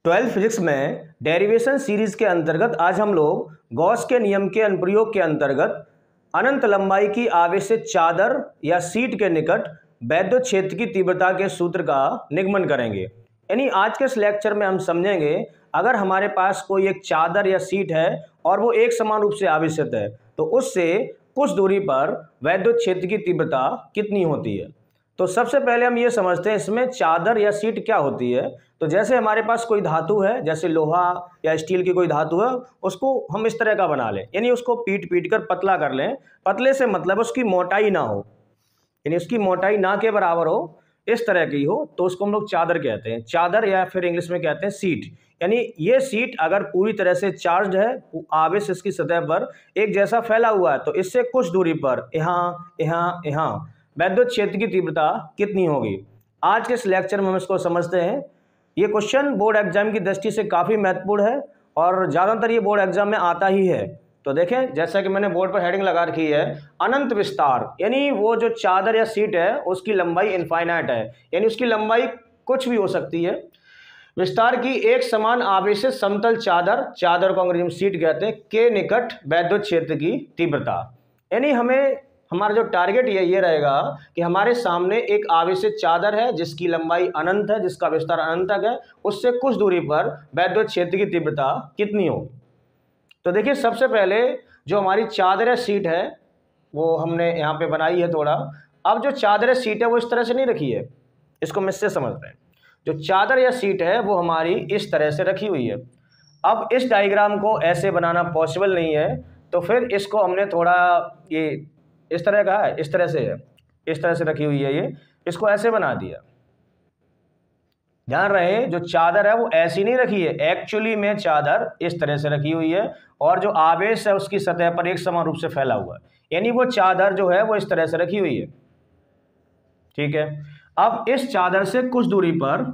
12th physics में derivation series के अंतर्गत आज हम लोग गॉस के नियम के अनुप्रयोग के अंतर्गत अनंत लंबाई की आवेशित चादर या सीट के निकट वैद्युत क्षेत्र की तीव्रता के सूत्र का निगमन करेंगे। यानी आज के इस लेक्चर में हम समझेंगे अगर हमारे पास कोई एक चादर या सीट है और वो एक समान रूप से आवेशित है तो उससे कुछ दूरी पर वैद्युत क्षेत्र की तीव्रता कितनी होती है। तो सबसे पहले हम ये समझते हैं इसमें चादर या सीट क्या होती है। तो जैसे हमारे पास कोई धातु है, जैसे लोहा या स्टील की कोई धातु है, उसको हम इस तरह का बना लें, यानी उसको पीट पीट कर पतला कर लें। पतले से मतलब उसकी मोटाई ना हो, यानी उसकी मोटाई ना के बराबर हो, इस तरह की हो, तो उसको हम लोग चादर कहते हैं। चादर या फिर इंग्लिश में कहते हैं सीट। यानी ये सीट अगर पूरी तरह से चार्ज है, आवेश इसकी सतह पर एक जैसा फैला हुआ है, तो इससे कुछ दूरी पर यहाँ वैद्युत क्षेत्र की तीव्रता कितनी होगी। आज के इस लेक्चर में हम इसको समझते हैं। ये क्वेश्चन बोर्ड एग्जाम की दृष्टि से काफ़ी महत्वपूर्ण है और ज़्यादातर ये बोर्ड एग्जाम में आता ही है। तो देखें, जैसा कि मैंने बोर्ड पर हेडिंग लगा रखी है, अनंत विस्तार, यानी वो जो चादर या सीट है उसकी लंबाई इनफाइनाइट है, यानी उसकी लंबाई कुछ भी हो सकती है। विस्तार की एक समान आवेशित समतल चादर को अंग्रेजी में सीट कहते हैं, के निकट वैद्युत क्षेत्र की तीव्रता। यानी हमारा जो टारगेट ये रहेगा कि हमारे सामने एक आवेशित चादर है जिसकी लंबाई अनंत है, जिसका विस्तार अनंत तक है, उससे कुछ दूरी पर वैद्युत क्षेत्र की तीव्रता कितनी होगी। तो देखिए, सबसे पहले जो हमारी चादर या सीट है वो हमने यहाँ पे बनाई है थोड़ा। अब जो चादर या सीट है वो इस तरह से नहीं रखी है, इसको हम इससे समझते हैं। जो चादर या सीट है वो हमारी इस तरह से रखी हुई है। अब इस डायग्राम को ऐसे बनाना पॉसिबल नहीं है, तो फिर इसको हमने थोड़ा ये इस तरह का है, इस तरह से है, इस तरह से रखी हुई है, ये इसको ऐसे बना दिया। ध्यान रहे, जो चादर है वो ऐसी नहीं रखी है, एक्चुअली में चादर इस तरह से रखी हुई है और जो आवेश है उसकी सतह पर एक समान रूप से फैला हुआ है, यानी वो चादर जो है वो इस तरह से रखी हुई है। ठीक है, अब इस चादर से कुछ दूरी पर,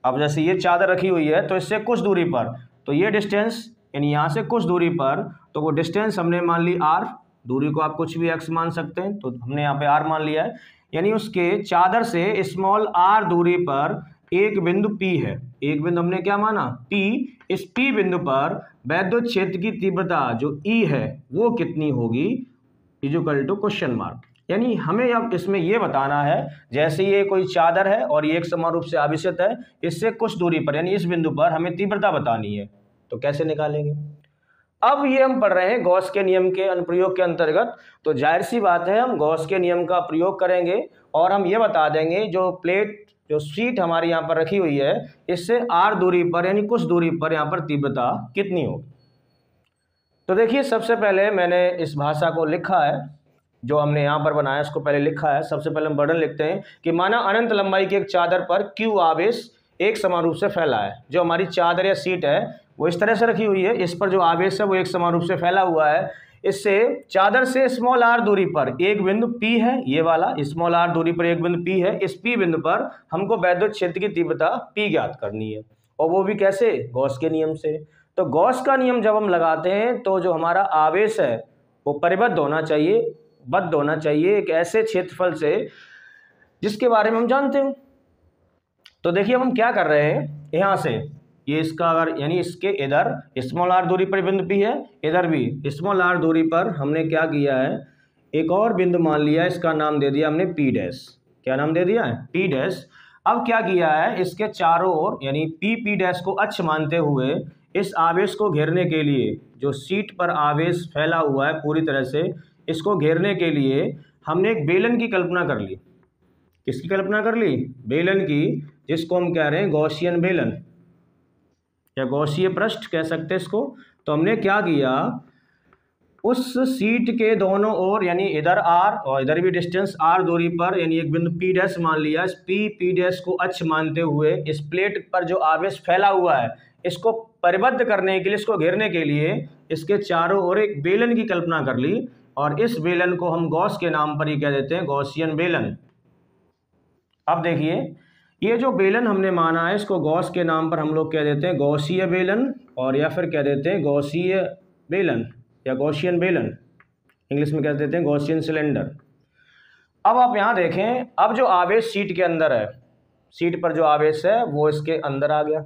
अब जैसे ये चादर रखी हुई है तो इससे कुछ दूरी पर, तो ये डिस्टेंस यानी यहाँ से कुछ दूरी पर, तो वो डिस्टेंस हमने मान ली r, दूरी को आप कुछ भी x मान सकते हैं, तो हमने यहाँ पे r मान लिया है। यानी उसके चादर से स्मॉल r दूरी पर एक बिंदु P है, एक बिंदु हमने क्या माना P। इस P बिंदु पर वैद्युत क्षेत्र की तीव्रता जो E है वो कितनी होगी, इक्वल टू क्वेश्चन मार्क। यानी हमें अब इसमें ये बताना है, जैसे ये कोई चादर है और ये एक समान रूप से आवेशित है, इससे कुछ दूरी पर यानी इस बिंदु पर हमें तीव्रता बतानी है, तो कैसे निकालेंगे। अब ये हम पढ़ रहे हैं गॉस के नियम के अनुप्रयोग के अंतर्गत, तो जाहिर सी बात है हम गॉस के नियम का प्रयोग करेंगे और हम ये बता देंगे जो प्लेट जो सीट हमारी यहाँ पर रखी हुई है इससे r दूरी पर यानी कुछ दूरी पर यहाँ पर तीव्रता कितनी होगी। तो देखिए, सबसे पहले मैंने इस भाषा को लिखा है, जो हमने यहाँ पर बनाया इसको पहले लिखा है। सबसे पहले हम वर्णन लिखते हैं कि माना अनंत लंबाई की एक चादर पर Q आवेश एक समान रूप से फैला है। जो हमारी चादर या सीट है वो इस तरह से रखी हुई है, इस पर जो आवेश है वो एक समान रूप से फैला हुआ है। इससे चादर से स्मॉल r दूरी पर एक बिंदु P है, ये वाला स्मॉल r दूरी पर एक बिंदु P है। इस P बिंदु पर हमको वैद्युत क्षेत्र की तीव्रता P ज्ञात करनी है, और वो भी कैसे, गॉस के नियम से। तो गॉस का नियम जब हम लगाते हैं तो जो हमारा आवेश है वो परिबद्ध होना चाहिए, बद्ध होना चाहिए एक ऐसे क्षेत्रफल से जिसके बारे में हम जानते हैं। तो देखिए, अब हम क्या कर रहे हैं, यहाँ से ये इसका अगर यानी इसके इधर स्मॉल r दूरी पर बिंदु P है, इधर भी स्मॉल r दूरी पर हमने क्या किया है, एक और बिंदु मान लिया, इसका नाम दे दिया हमने P डैश। क्या नाम दे दिया है, P डैश। अब क्या किया है, इसके चारों ओर यानी P डैश को अक्ष मानते हुए इस आवेश को घेरने के लिए, जो सीट पर आवेश फैला हुआ है पूरी तरह से, इसको घेरने के लिए हमने एक बेलन की कल्पना कर ली। किसकी कल्पना कर ली, बेलन की, जिसको हम कह रहे हैं गॉसियन बेलन या गॉसीय पृष्ठ कह सकते हैं इसको। तो हमने क्या किया, उस सीट के दोनों ओर यानी इधर r और इधर भी डिस्टेंस r दूरी पर यानी एक बिंदु P डैश मान लिया। इस P डैश को अक्ष मानते हुए इस प्लेट पर जो आवेश फैला हुआ है इसको परिबद्ध करने के लिए, इसको घेरने के लिए इसके चारों ओर एक बेलन की कल्पना कर ली, और इस बेलन को हम गॉस के नाम पर ही कह देते हैं गॉसियन बेलन। अब देखिए, ये जो बेलन हमने माना है इसको गॉस के नाम पर हम लोग कह देते हैं गॉसीय बेलन, और या फिर कह देते हैं गॉसीय बेलन या गॉसियन बेलन, इंग्लिश में कह देते हैं गॉसियन सिलेंडर। अब आप यहाँ देखें, अब जो आवेश सीट के अंदर है, सीट पर जो आवेश है वो इसके अंदर आ गया।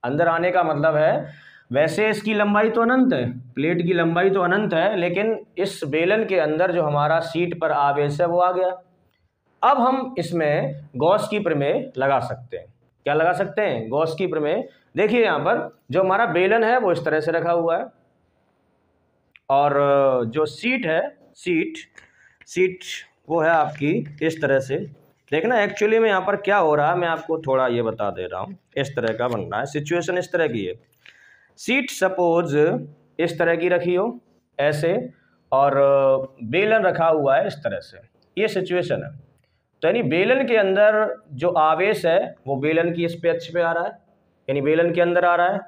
अंदर आने का मतलब है वैसे इसकी लंबाई तो अनंत है, प्लेट की लंबाई तो अनंत है, लेकिन इस बेलन के अंदर जो हमारा सीट पर आवेश है वो आ गया। अब हम इसमें गॉस की प्रमेय लगा सकते हैं। क्या लगा सकते हैं? गॉस की प्रमेय। देखिए यहाँ पर जो हमारा बेलन है वो इस तरह से रखा हुआ है, और जो सीट है, सीट वो है आपकी इस तरह से। देखना एक्चुअली में यहाँ पर क्या हो रहा है, मैं आपको थोड़ा ये बता दे रहा हूँ। इस तरह का बन रहा है, सिचुएशन इस तरह की है। सीट सपोज इस तरह की रखी हो ऐसे, और बेलन रखा हुआ है इस तरह से, ये सिचुएशन है। तो यानी बेलन के अंदर जो आवेश है वो बेलन की इस पे अक्ष पे आ रहा है, यानी बेलन के अंदर आ रहा है।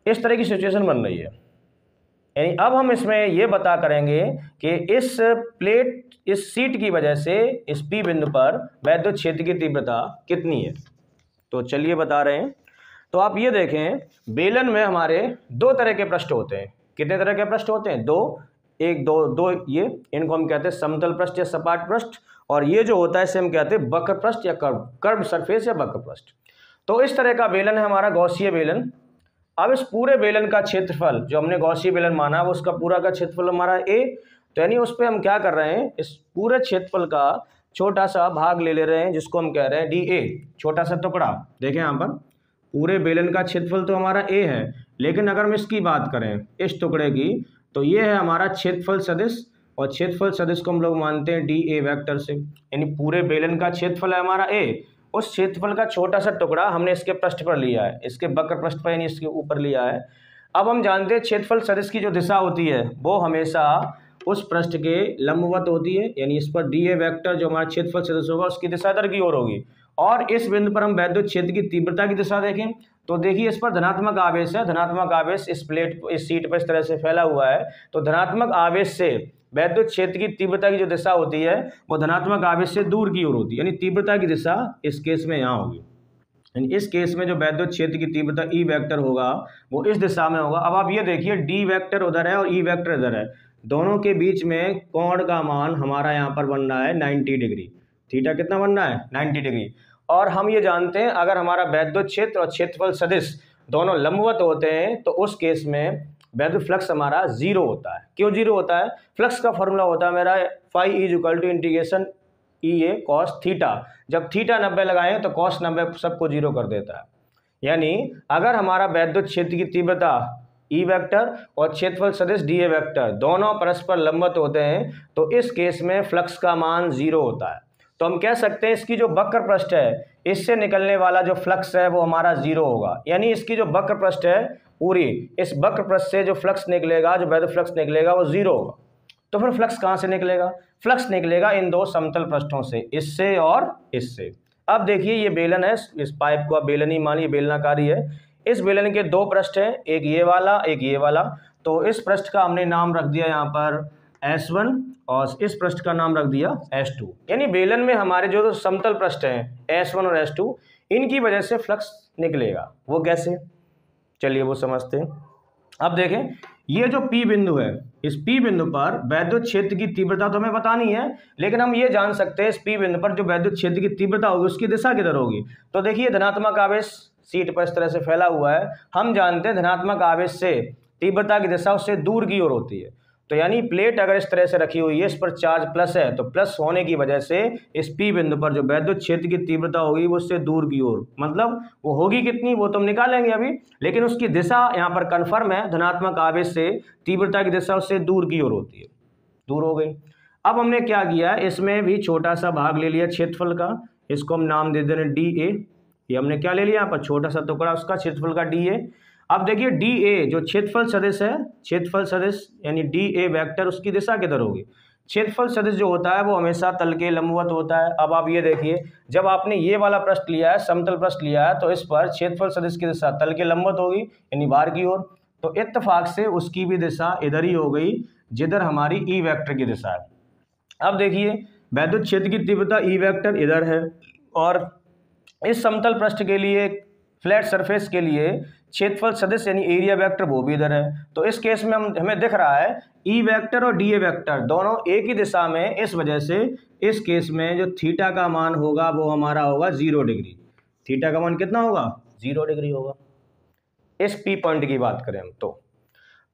इस तरह की सिचुएशन बन रही है। यानी अब हम इसमें ये बता करेंगे कि इस प्लेट, इस सीट की वजह से इस पी बिंदु पर वैद्युत क्षेत्र की तीव्रता कितनी है। तो चलिए बता रहे हैं। तो आप ये देखें, बेलन में हमारे दो तरह के पृष्ठ होते हैं। कितने तरह के पृष्ठ होते हैं? दो, ये इनको हम कहते हैं समतल पृष्ठ या सपाट पृष्ठ, और ये जो होता है इसे हम कहते हैं वक्र पृष्ठ या कर्व सरफेस या वक्र पृष्ठ। तो इस तरह का बेलन है हमारा गॉसीय बेलन। अब इस पूरे बेलन का क्षेत्रफल जो हमने गॉसीय बेलन माना वो उसका पूरा का क्षेत्रफल हमारा ए। तो यानी उस पर हम क्या कर रहे हैं, इस पूरे क्षेत्रफल का छोटा सा भाग ले रहे हैं जिसको हम कह रहे हैं डी ए, छोटा सा टुकड़ा। देखें यहाँ पर पूरे बेलन का क्षेत्रफल तो हमारा ए है, लेकिन अगर हम इसकी बात करें इस टुकड़े की, तो ये है हमारा क्षेत्रफल सदिश, और क्षेत्रफल सदिश को हम लोग मानते हैं डी ए वैक्टर से। यानी पूरे बेलन का क्षेत्रफल है हमारा ए, उस क्षेत्रफल का छोटा सा टुकड़ा हमने इसके पृष्ठ पर लिया है, इसके वक्र पृष्ठ पर यानी इसके ऊपर लिया है। अब हम जानते हैं क्षेत्रफल सदिश की जो दिशा होती है वो हमेशा उस पृष्ठ के लंबवत होती है, यानी इस पर डी ए वैक्टर जो हमारा क्षेत्रफल सदिश होगा उसकी दिशा इधर की ओर होगी। और इस बिंदु पर हम वैद्युत क्षेत्र की तीव्रता की दिशा देखें तो देखिए इस पर धनात्मक आवेश है, धनात्मक आवेश इस प्लेट, इस सीट पर इस तरह से फैला हुआ है। तो धनात्मक आवेश से वैद्युत क्षेत्र की तीव्रता की जो दिशा होती है वो धनात्मक आवेश से दूर की ओर होती है, यानी तीव्रता की दिशा इस केस में यहाँ होगी। यानी इस केस में जो वैद्युत क्षेत्र की तीव्रता ई वेक्टर होगा वो इस दिशा में होगा। अब आप ये देखिए डी वेक्टर उधर है और ई वेक्टर इधर है, दोनों के बीच में कोण का मान हमारा यहाँ पर बन रहा है 90 डिग्री। थीटा कितना बन रहा है? 90 डिग्री। और हम ये जानते हैं अगर हमारा वैद्युत क्षेत्र और क्षेत्रफल सदिश दोनों लंबवत होते हैं तो उस केस में वैद्युत फ्लक्स हमारा जीरो होता है। क्यों जीरो होता है? फ्लक्स का फॉर्मूला होता है मेरा phi is integration E A cos theta. जब थीटा 90 लगाएं तो कॉस 90 सबको जीरो कर देता है। यानी अगर हमारा वैद्युत क्षेत्र की तीव्रता ई वेक्टर और क्षेत्रफल सदिश डी ए वेक्टर दोनों परस्पर लंबवत होते हैं तो इस केस में फ्लक्स का मान जीरो होता है। तो हम कह सकते हैं इसकी जो वक्र पृष्ठ है इससे निकलने वाला जो फ्लक्स है वो हमारा जीरो होगा। यानी इसकी जो वक्र पृष्ठ है पूरी, इस वक्र पृष्ठ से जो फ्लक्स निकलेगा, जो वैद्युत फ्लक्स निकलेगा वो जीरो होगा। तो फिर फ्लक्स कहाँ से निकलेगा? फ्लक्स निकलेगा इन दो समतल पृष्ठों से, इससे और इससे। अब देखिए ये बेलन है, इस पाइप को आप बेलन ही मानिए, बेलनाकारी है। इस बेलन के दो पृष्ठ हैं, एक ये वाला एक ये वाला। तो इस पृष्ठ का हमने नाम रख दिया यहाँ पर S1 और इस पृष्ठ का नाम रख दिया S2। यानी बेलन में हमारे जो समतल पृष्ठ हैं S1 और S2 इनकी वजह से फ्लक्स निकलेगा। वो कैसे? चलिए वो समझते हैं। अब देखें ये जो P बिंदु है, इस P बिंदु पर वैद्युत क्षेत्र की तीव्रता तो हमें बतानी है, लेकिन हम ये जान सकते हैं इस P बिंदु पर जो वैद्युत क्षेत्र की तीव्रता होगी उसकी दिशा किधर होगी। तो देखिए धनात्मक आवेश सीट पर इस तरह से फैला हुआ है, हम जानते हैं धनात्मक आवेश से तीव्रता की दिशा उससे दूर की ओर होती है। तो यानी प्लेट अगर इस तरह से रखी हुई है, इस पर चार्ज प्लस है, तो प्लस होने की वजह से इस P बिंदु पर जो वैद्युत क्षेत्र की तीव्रता होगी वो उससे दूर की ओर, मतलब वो होगी कितनी वो तो हम निकालेंगे अभी, लेकिन उसकी दिशा यहाँ पर कन्फर्म है, धनात्मक आवेश से तीव्रता की दिशा उससे दूर की ओर होती है। दूर हो गई। अब हमने क्या किया, इसमें भी छोटा सा भाग ले लिया क्षेत्रफल का, इसको हम नाम दे दे रहे डी ए। ये हमने क्या ले लिया यहाँ पर? छोटा सा टुकड़ा उसका, क्षेत्रफल का डी ए। अब देखिए डी ए जो क्षेत्रफल सदिश है, क्षेत्रफल सदिश यानी डी ए वेक्टर, उसकी दिशा किधर होगी? क्षेत्रफल सदिश जो होता है वो हमेशा तल के लंबवत होता है। अब आप ये देखिए जब आपने ये वाला पृष्ठ लिया है, समतल पृष्ठ लिया है, तो इस पर क्षेत्रफल सदिश की दिशा तल के लंबवत होगी यानी बाहर की ओर। तो इत्तेफाक से उसकी भी दिशा इधर ही हो गई जिधर हमारी ई वेक्टर की दिशा है। अब देखिए वैद्युत क्षेत्र की तीव्रता ई वेक्टर इधर है और इस समतल पृष्ठ के लिए, फ्लैट सरफेस के लिए क्षेत्रफल सदिश यानी एरिया वेक्टर वो भी इधर है। तो इस केस में हमें दिख रहा है ई वेक्टर और डी ए वेक्टर दोनों एक ही दिशा में, इस वजह से इस केस में जो थीटा का मान होगा वो हमारा होगा 0 डिग्री। थीटा का मान कितना होगा? 0 डिग्री होगा। इस पी पॉइंट की बात करें हम तो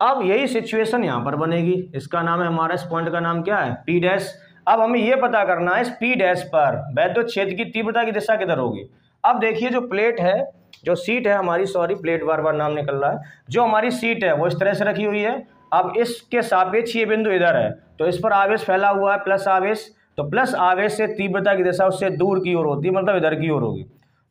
अब यही सिचुएशन यहां पर बनेगी। इसका नाम है, हमारा इस पॉइंट का नाम क्या है, पी डैश। अब हमें यह पता करना है इस पी डैश पर वैद्युत क्षेत्र की तीव्रता की दिशा किधर होगी। अब देखिए जो प्लेट है, जो सीट है हमारी, सॉरी प्लेट बार बार नाम निकल रहा है, जो हमारी सीट है वो इस तरह से रखी हुई है। अब इसके सापेक्ष ये बिंदु इधर है, तो इस पर आवेश फैला हुआ है प्लस आवेश, तो प्लस आवेश से तीव्रता की दिशा उससे दूर की ओर होती है, मतलब इधर की ओर होगी।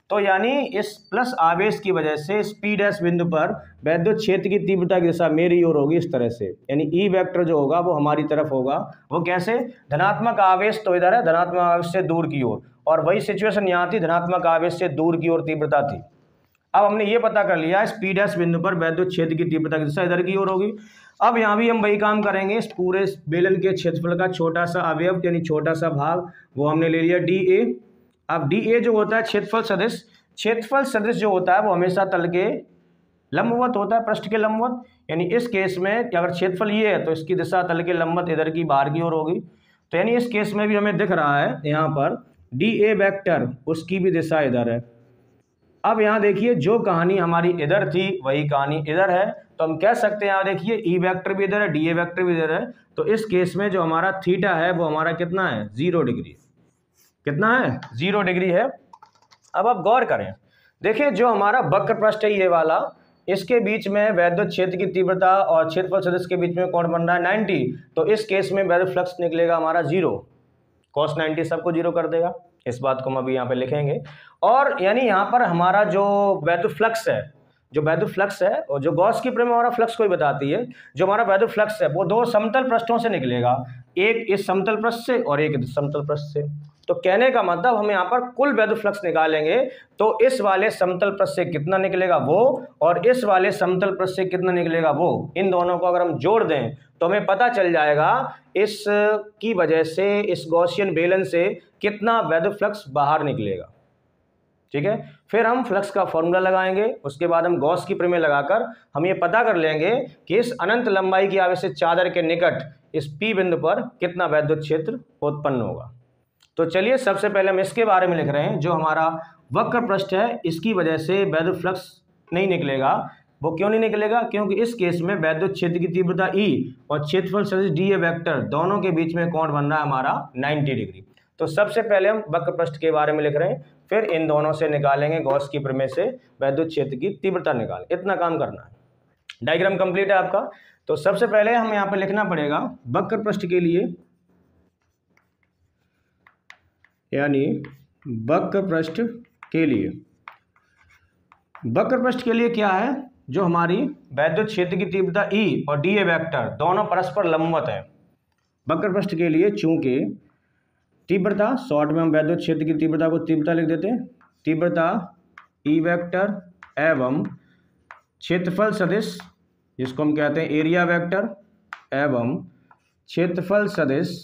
तो यानी इस प्लस आवेश की वजह से इस पी डैश बिंदु पर वैद्युत क्षेत्र की तीव्रता की दिशा मेरी ओर होगी इस तरह से, यानी ई वेक्टर जो होगा वो हमारी तरफ होगा। वो कैसे, धनात्मक आवेश तो इधर है, धनात्मक आवेश से दूर की ओर, और वही सिचुएशन यहाँ थी, धनात्मक आवेश से दूर की ओर तीव्रता थी। अब हमने ये पता कर लिया इस पी डैश बिंदु पर वैद्युत क्षेत्र की तीव्रता की दिशा इधर की ओर होगी। अब यहाँ भी हम वही काम करेंगे, इस पूरे बेलन के क्षेत्रफल का छोटा सा अवयव यानी छोटा सा भाग वो हमने ले लिया डी ए। अब डी ए जो होता है क्षेत्रफल सदिश, क्षेत्रफल सदिश जो होता है वो हमेशा तल के लंबवत होता है, पृष्ठ के लंबवत। यानी इस केस में कि अगर क्षेत्रफल ये है तो इसकी दिशा तल के लंबवत इधर की बाहर की ओर होगी। तो यानी इस केस में भी हमें दिख रहा है यहाँ पर डी ए वेक्टर, उसकी भी दिशा इधर है। अब यहाँ देखिए जो कहानी हमारी इधर थी वही कहानी इधर है, तो हम कह सकते हैं यहाँ देखिए ई वेक्टर भी इधर है, डी ए वेक्टर भी इधर है। तो इस केस में जो हमारा थीटा है वो हमारा कितना है, 0 डिग्री। कितना है, 0 डिग्री है। अब आप गौर करें, देखिए जो हमारा वक्र पृष्ठ है ये वाला, इसके बीच में वैद्युत क्षेत्र की तीव्रता और क्षेत्रफल सदिश के बीच में कोण बन रहा है 90। तो इस केस में वैद्युत फ्लक्स निकलेगा हमारा 0, cos 90 सबको 0 कर देगा। इस बात को हम अभी यहाँ पे लिखेंगे। और यानी यहाँ पर हमारा जो वैद्युत फ्लक्स है, जो वैद्युत फ्लक्स है और जो गॉस की प्रमेय हमारा फ्लक्स को ही बताती है, जो हमारा वैद्युत फ्लक्स है वो दो समतल पृष्ठों से निकलेगा, एक इस समतल पृष्ठ से और एक इस समतल पृष्ठ से। तो कहने का मतलब हम यहाँ पर कुल वैद्युत फ्लक्स निकालेंगे तो इस वाले समतल पृष्ठ से कितना निकलेगा वो, और इस वाले समतल पृष्ठ से कितना निकलेगा वो, इन दोनों को अगर हम जोड़ दें तो हमें पता चल जाएगा इस की वजह से, इस गॉसियन बेलन से कितना वैद्युत फ्लक्स बाहर निकलेगा। ठीक है, फिर हम फ्लक्स का फॉर्मूला लगाएंगे, उसके बाद हम गॉस की प्रमेय लगाकर हम ये पता कर लेंगे कि इस अनंत लंबाई की आवेशित चादर के निकट इस पी बिंदु पर कितना वैद्युत क्षेत्र उत्पन्न होगा। तो चलिए सबसे पहले हम इसके बारे में लिख रहे हैं, जो हमारा वक्र पृष्ठ है इसकी वजह से वैद्युत फ्लक्स नहीं निकलेगा। वो क्यों नहीं निकलेगा, क्योंकि इस केस में वैद्युत क्षेत्र की तीव्रता ई और क्षेत्रफल सदिश डी ए वेक्टर दोनों के बीच में कोण बन रहा है हमारा 90 डिग्री। तो सबसे पहले हम वक्र पृष्ठ के बारे में लिख रहे हैं, फिर इन दोनों से निकालेंगे गॉस की प्रमेय से वैद्युत क्षेत्र की तीव्रता निकाल, इतना काम करना है। डायग्राम कंप्लीट है आपका। तो सबसे पहले हमें यहाँ पे लिखना पड़ेगा वक्र पृष्ठ के लिए, यानी वक्र पृष्ठ के लिए, वक्र पृष्ठ के लिए क्या है, जो हमारी वैद्युत क्षेत्र की तीव्रता ई और डी ए वेक्टर दोनों परस्पर लंबवत है। वक्र पृष्ठ के लिए चूंकि तीव्रता, शॉर्ट में हम वैद्युत क्षेत्र की तीव्रता को तीव्रता लिख देते हैं, तीव्रता ई वेक्टर एवं क्षेत्रफल सदिश जिसको हम कहते हैं एरिया वेक्टर एवं क्षेत्रफल सदिश,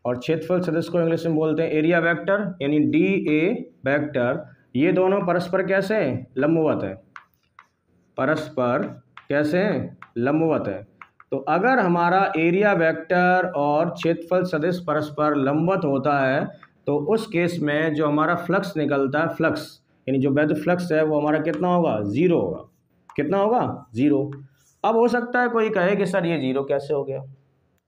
और क्षेत्रफल सदिश को इंग्लिश में बोलते हैं एरिया वेक्टर यानी डी ए वेक्टर, ये दोनों परस्पर कैसे हैं, लंबवत है। परस्पर कैसे हैं, लंबवत है। तो अगर हमारा एरिया वेक्टर और क्षेत्रफल सदिश परस्पर लंबवत होता है तो उस केस में जो हमारा फ्लक्स निकलता है, फ्लक्स यानी जो वैद्युत फ्लक्स है वो हमारा कितना होगा, 0 होगा। कितना होगा, 0। अब हो सकता है कोई कहे कि सर ये 0 कैसे हो गया,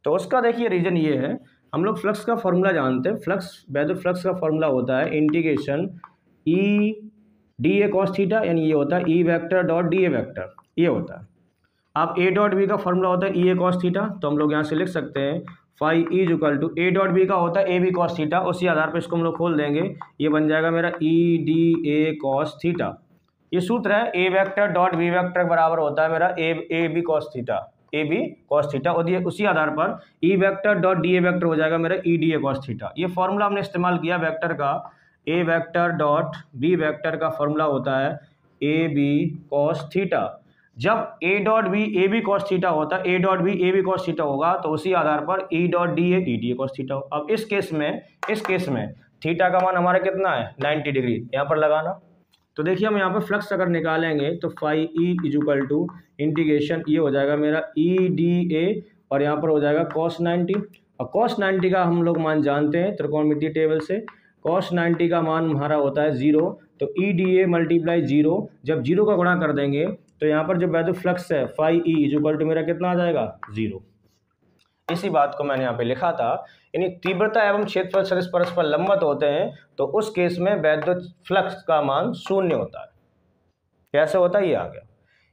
तो उसका देखिए रीजन ये है, हम लोग फ्लक्स का फॉर्मूला जानते हैं। फ्लक्स, वैद्युत फ्लक्स का फॉर्मूला होता है integration E D A cos theta, यानी ये होता है ई vector dot D A vector, ये होता है। अब ए डॉट बी का फॉर्मूला होता है ई ए कॉस थीटा, तो हम लोग यहाँ से लिख सकते हैं phi E equal to A dot B का होता है ए बी कॉस थीटा, उसी आधार पर इसको हम लोग खोल देंगे, ये बन जाएगा मेरा E D A cos theta. ये सूत्र है A vector dot B vector बराबर होता है मेरा A B cos theta, A B cos theta, और ये उसी आधार पर E vector dot D A vector हो जाएगा मेरा E D A cos theta. ये फॉर्मूला हमने इस्तेमाल किया वेक्टर का, A vector dot B vector का फॉर्मूला होता है ए बी कॉस थीटा। जब ए dot B A B cos theta होता है, A dot B A B cos theta होगा, तो उसी आधार पर E dot D A cos theta हो। अब इस केस में थीटा का मान हमारा कितना है, 90 डिग्री, यहाँ पर लगाना। तो देखिए हम यहाँ पर फ्लक्स अगर निकालेंगे तो phi E equal to integration, ये हो जाएगा मेरा ई डी ए और यहाँ पर हो जाएगा कॉस 90, और कॉस 90 का हम लोग मान जानते हैं त्रिकोणमितीय टेबल से, कॉस 90 का मान हमारा होता है 0, तो ई डी ए मल्टीप्लाई 0, जब 0 का गुणा कर देंगे तो यहाँ पर जो वैद्युत फ्लक्स है फाई ई इक्वल टू मेरा कितना आ जाएगा 0। इसी बात को मैंने यहाँ पे लिखा था, यानी तीव्रता एवं क्षेत्रफल सदिश परस्पर लंबवत होते हैं तो उस केस में वैद्युत फ्लक्स का मान 0 होता है। कैसे होता है ये आ गया,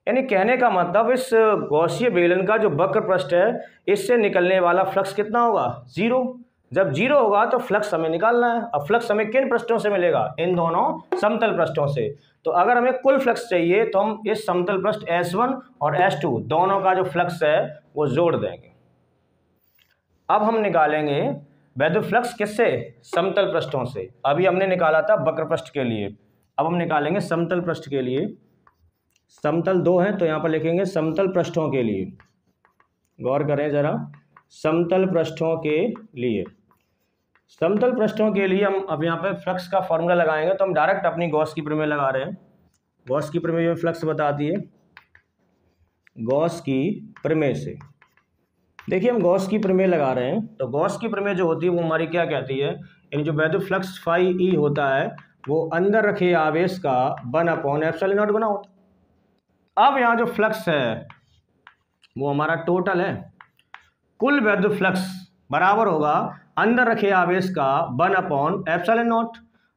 यानी कहने का मतलब इस गॉसीय बेलन का जो वक्र पृष्ठ है इससे निकलने वाला फ्लक्स कितना होगा 0। जब 0 होगा तो फ्लक्स हमें निकालना है। अब फ्लक्स हमें किन पृष्ठों से मिलेगा, इन दोनों समतल पृष्ठों से। तो अगर हमें कुल फ्लक्स चाहिए तो हम इस समतल पृष्ठ S1 और S2 दोनों का जो फ्लक्स है वो जोड़ देंगे। अब हम निकालेंगे वैद्युत फ्लक्स किससे, समतल पृष्ठों से। अभी हमने निकाला था वक्र पृष्ठ के लिए, अब हम निकालेंगे समतल पृष्ठ के लिए। समतल 2 हैं तो यहाँ पर लिखेंगे समतल पृष्ठों के लिए। गौर करें जरा, समतल पृष्ठों के लिए, समतल पृष्ठों के लिए हम अब यहाँ पे फ्लक्स का फॉर्मूला लगाएंगे। तो हम डायरेक्ट अपनी गॉस की प्रमेय लगा रहे हैं। गॉस की प्रमेय में फ्लक्स बताती है, गॉस की प्रमेय से देखिए हम गॉस की प्रमेय लगा रहे हैं। तो गॉस की प्रमेय जो होती है वो हमारी क्या कहती है, यानी जो वैद्युत फ्लक्स फाई ई होता है वो अंदर रखे आवेश का 1/ε0 गुना होता है। अब यहाँ जो फ्लक्स है वो हमारा टोटल है, कुल वैद्युत फ्लक्स बराबर होगा अंदर रखे आवेश का 1/ε0।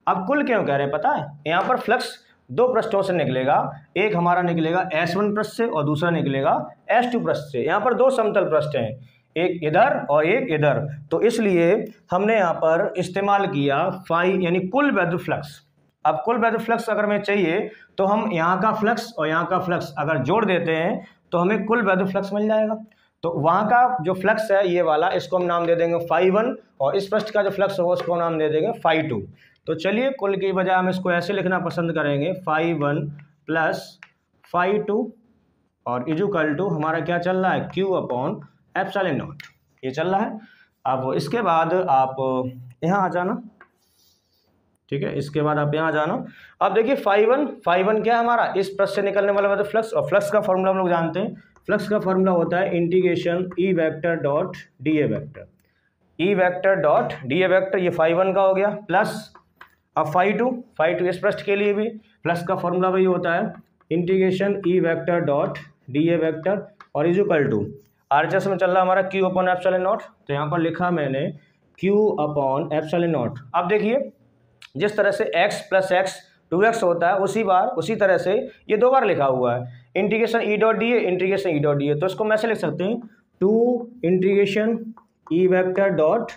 अब कुल क्यों कह रहे हैं पता है, यहाँ पर फ्लक्स 2 पृष्ठों से निकलेगा, एक हमारा निकलेगा S1 पृष्ठ से और दूसरा निकलेगा S2 पृष्ठ से। यहाँ पर 2 समतल पृष्ठ हैं, एक इधर और एक इधर, तो इसलिए हमने यहाँ पर इस्तेमाल किया फाई यानी कुल वैद्युत फ्लक्स। अब कुल वैद्युत फ्लक्स अगर हमें चाहिए तो हम यहाँ का फ्लक्स और यहाँ का फ्लक्स अगर जोड़ देते हैं तो हमें कुल वैद्युत फ्लक्स मिल जाएगा। तो वहाँ का जो फ्लक्स है ये वाला, इसको हम नाम दे देंगे फाई 1 और इस पृष्ठ का जो फ्लक्स होगा उसको नाम दे देंगे फाई 2। तो चलिए कुल की बजाय हम इसको ऐसे लिखना पसंद करेंगे, फाई 1 प्लस फाई 2 और इक्वल टू हमारा क्या चल रहा है Q/ε0, ये चल रहा है। अब इसके बाद आप यहाँ आ जाना, ठीक है, इसके बाद आप यहाँ आ जाना। अब देखिए फाई 1 क्या है हमारा, इस पृष्ठ से निकलने वाला तो फ्लक्स, और फ्लक्स का फॉर्मूला हम लोग जानते हैं। फ्लक्स का फॉर्मूला होता है integration E vector dot D A vector, E vector dot D A vector, ये फाई 1 का हो गया। प्लस अब फाई 2 इस पृष्ठ के लिए भी फ्लक्स का फॉर्मूला वही होता है integration E vector dot D A vector और इक्वल टू आरएचएस में चल रहा है हमारा Q/ε0। तो यहाँ पर लिखा मैंने Q/ε0। अब देखिए जिस तरह से x प्लस x 2x होता है उसी तरह से ये 2 बार लिखा हुआ है integration E dot D A, integration E dot D A. तो इसको मैं ऐसे लिख सकते हैं 2 integration E vector dot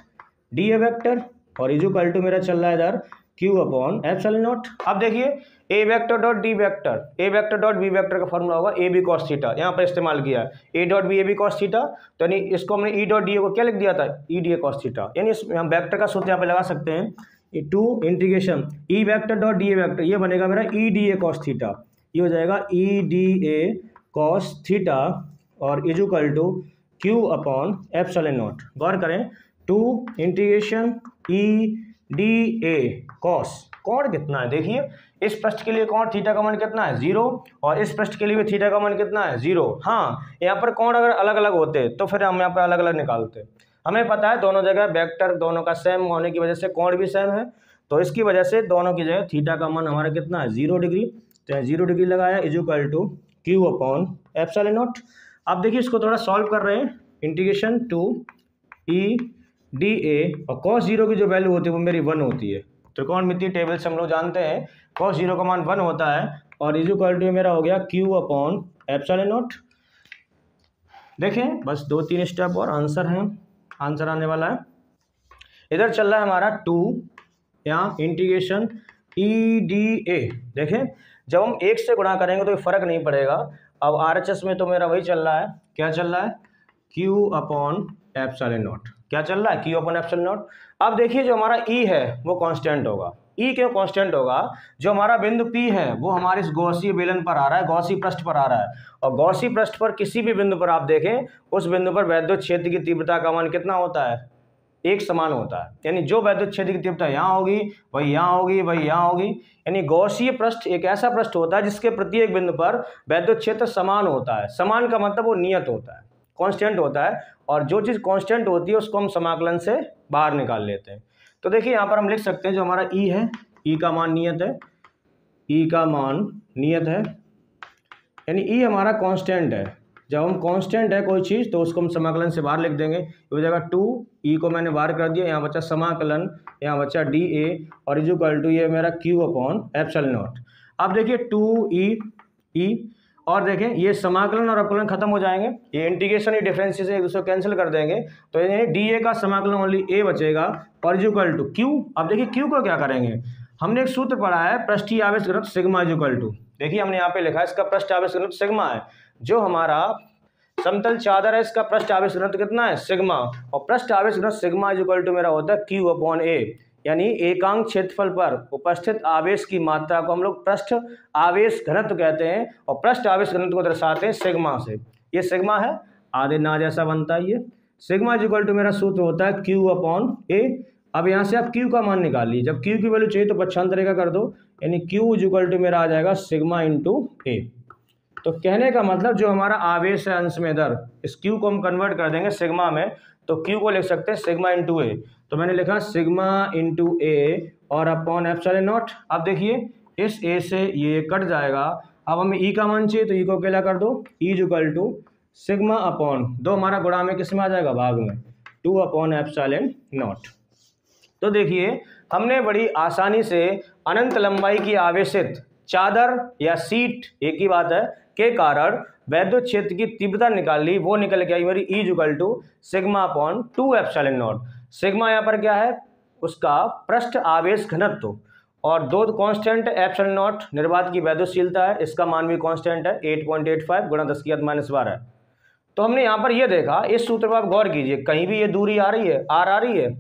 D A vector और इक्वल टू मेरा चल रहा है इधर Q/ε0। अब देखिए A vector dot D vector, A vector dot B vector का फॉर्मूला होगा ए बी कॉस थीटा, यहाँ पर इस्तेमाल किया A dot B A B cos theta. तो यानी इसको हमने ई डॉट डी ए को क्या लिख दिया था, ई डी ए कॉस थीटा, यानी हम वेक्टर का सूत्र यहाँ पे लगा सकते हैं 2 integration E vector dot D A vector, ये बनेगा मेरा E D A cos theta, ये हो जाएगा ई डी ए कॉस थीटा और इक्वल टू Q/ε0। गौर करें 2 integration E D A cos, कोण कितना है देखिए, इस पृष्ठ के लिए कोण थीटा का मान कितना है 0 और इस पृष्ठ के लिए भी थीटा का मान कितना है 0। हाँ, यहाँ पर कोण अगर अलग अलग होते तो फिर हम यहाँ पर अलग अलग निकालते। हमें पता है दोनों जगह वेक्टर दोनों का सेम होने की वजह से कोण भी सेम है, तो इसकी वजह से दोनों की जगह थीटा का मान हमारा कितना है 0 डिग्री। तो 0 डिग्री लगाया इक्वल टू Q/ε0। अब देखिए इसको थोड़ा सॉल्व कर रहे हैं, इंटीग्रेशन 2 ई डी ए और cos 0 की जो वैल्यू होती है वो मेरी 1 होती है। त्रिकोणमितीय टेबल से हम लोग जानते हैं cos 0 का मान 1 होता है और इक्वल टू मेरा हो गया Q/ε0। देखें बस 2-3 स्टेप और आंसर है, आंसर आने वाला है। इधर चल रहा है हमारा 2 यहाँ इंटीग्रेशन ई डी ए। देखें जब हम 1 से गुणा करेंगे तो फर्क नहीं पड़ेगा। अब आरएचएस में तो मेरा वही चल रहा है, क्या चल रहा है Q/ε0, क्या चल रहा है Q/ε0। अब देखिए जो हमारा E है वो कांस्टेंट होगा। E क्यों कांस्टेंट होगा, जो हमारा बिंदु P है वो हमारे इस गॉसीय बेलन पर आ रहा है, गॉसीय पृष्ठ पर आ रहा है, और गॉसीय पृष्ठ पर किसी भी बिंदु पर आप देखें उस बिंदु पर वैद्युत क्षेत्र की तीव्रता का मान कितना होता है, एक समान होता है। यानी जो वैद्युत क्षेत्र की तीव्रता यहाँ होगी वही यहाँ होगी वही यहाँ होगी। यानी गॉसीय पृष्ठ एक ऐसा पृष्ठ होता है जिसके प्रत्येक बिंदु पर वैद्युत क्षेत्र समान होता है। समान का मतलब वो नियत होता है, कांस्टेंट होता है, और जो चीज़ कांस्टेंट होती है उसको हम समाकलन से बाहर निकाल लेते हैं। तो देखिए यहाँ पर हम लिख सकते हैं जो हमारा ई है, ई का मान नियत है ई का मान नियत है, यानी ई हमारा कांस्टेंट है। जब हम कांस्टेंट है कोई चीज़ तो उसको हम समाकलन से बाहर लिख देंगे। हो जाएगा 2, ई को मैंने बाहर कर दिया, यहाँ बचा समाकलन, यहाँ बचा डी ए और इक्वल टू ये मेरा क्यू अपॉन एप्सिलॉन नॉट। अब देखिए 2e और देखें ये समाकलन और अपकलन खत्म हो जाएंगे, ये इंटीग्रेशन ये डिफरेंशियल से एक दूसरे को कैंसिल कर देंगे, तो ये डी ए का समाकलन ओनली ए बचेगा और इक्वल टू क्यू। अब देखिए क्यू को क्या करेंगे, हमने एक सूत्र पढ़ा है पृष्ठीय आवेश घनत्व सिग्मा इक्वल टू, देखिए हमने यहाँ पे लिखा है इसका पृष्ठ आवेश घनत्व सिग्मा है, जो हमारा समतल चादर है इसका पृष्ठ आवेश घनत्व कितना है सिग्मा, और पृष्ठ आवेश घनत्व सिग्मा इक्वल टू मेरा होता है क्यू अपॉन ए, यानी एकांक क्षेत्रफल पर उपस्थित आवेश की मात्रा को हम लोग पृष्ठ आवेश घनत्व कहते हैं और पृष्ठ आवेश घनत्व को दर्शाते हैं सिग्मा से। ये सिग्मा है, आधे ना जैसा बनता है ये सिग्मा इक्वल टू मेरा सूत्र होता है क्यू अपॉन ए। अब यहाँ से आप क्यू का मान निकाल लीजिए, जब क्यू की वैल्यू चाहिए तो पक्षांतर का कर दो, यानी क्यू इक्वल टू मेरा आ जाएगा सिग्मा इंटू ए। तो कहने का मतलब जो हमारा आवेश है अंश में इधर, इस क्यू को हम कन्वर्ट कर देंगे सिग्मा में, तो क्यू को लिख सकते हैं सिग्मा इंटू ए, तो मैंने लिखा सिग्मा इंटू ए और अपॉन एप्सिलॉन नॉट। अब देखिए इस ए से ये कट जाएगा, अब हमें ई का मान चाहिए तो ई को अकेला कर दो, E equal to sigma upon 2 हमारा गुणा में किस में आ जाएगा भाग में 2 अपॉन एप्सिलॉन नॉट। तो देखिए हमने बड़ी आसानी से अनंत लंबाई की आवेशित चादर या सीट एक ही बात है के कारण वैद्युत क्षेत्र की तीव्रता निकाल ली, वो निकल के आई मेरी E equal to sigma upon 2 epsilon nought. Sigma यहाँ पर क्या है, उसका पृष्ठ आवेश घनत्व और दो कांस्टेंट एप्सिलॉन नॉट निर्वात की वैद्युतशीलता है, इसका मान भी कांस्टेंट है 8.85 गुणा 10⁻12। तो हमने यहाँ पर यह देखा, इस सूत्र पर आप गौर कीजिए, कहीं भी ये दूरी आ रही है, आर आ रही है,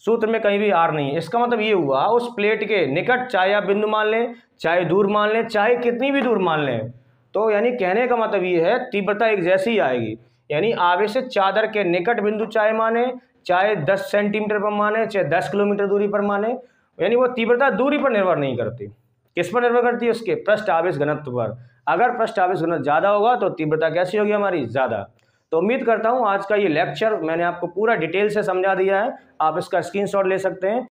सूत्र में कहीं भी आर नहीं है। इसका मतलब ये हुआ उस प्लेट के निकट चाहे आप बिंदु मान लें, चाहे दूर मान लें, चाहे कितनी भी दूर मान लें, तो यानी कहने का मतलब ये है तीव्रता एक जैसी ही आएगी, यानी आवेशित चादर के निकट बिंदु चाहे माने, चाहे 10 सेंटीमीटर पर माने, चाहे 10 किलोमीटर दूरी पर माने, यानी वो तीव्रता दूरी पर निर्भर नहीं करती। किस पर निर्भर करती है, उसके पृष्ठ आवेश घनत्व पर। अगर पृष्ठ आवेश घनत्व ज़्यादा होगा तो तीव्रता कैसी होगी हमारी, ज़्यादा। तो उम्मीद करता हूँ आज का ये लेक्चर मैंने आपको पूरा डिटेल से समझा दिया है, आप इसका स्क्रीनशॉट ले सकते हैं।